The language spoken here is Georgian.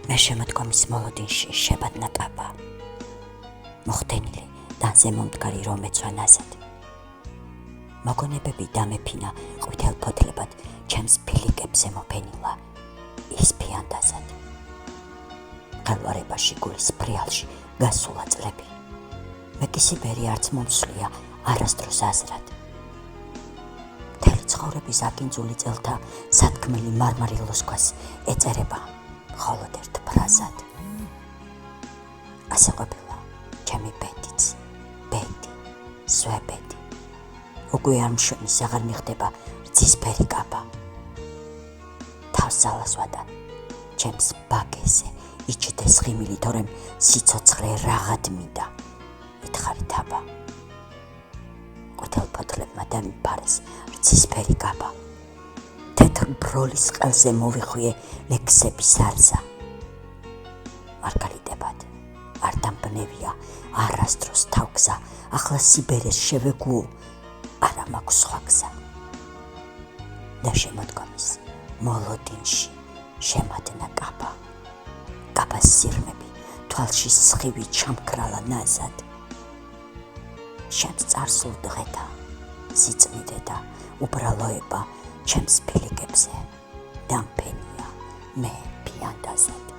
მე შემოდგომის მოლოდინში შებადნა კაბა, მოხდენილი დანზე მომდგარი რომ ეცვა ნაზად. მოგონებები დამეფინა ყვითელ ფოთლებად ჩემს ფილიკებზე მოფენილა ის ფიანდაზად. ხელვარებაში გულის ფრიალში გასულა წლები. მე კი სიბერი არც მომსვლია არასდროს აზრად. მთელი ცხოვრების აკინძული წელთა სათქმელი მარმარილოს ქვას ეწერება მხოლოდ ერთ ფრაზად. ასე ყოფილა ჩემი ბედიც, ბედი, სვებედი. უკვე არ მშვენის აღარ მიხდება რძისფერი კაბა. თავს ძალასვადან ჩემს ბაგეზე იჩდეს ღიმილი, თორემ სიცოცხლე რაღაც მინდა მითხარი თაბა. ყვითელ ფოთლებმა დამიფარეს რძისფერი კაბა. თეთრ ბროლის ყელზე მოვიხვიე ლექსების არზა. მარგალიტებად არ დამბნევია არასდროს თავგზა, ახლა სიბერეს შევეგუო, არა მაქვს სხვა გზა. და შემოდგომის მოლოდინში შემადნა კაბა. კაბას სიღრმები თვალში სხივი ჩამქრალა ნაზად. ჩემს წარსულ დღეთა სიწმიდე და უბრალოება ჩემს ფილიკებზე დამფენია მე ფიანდაზად.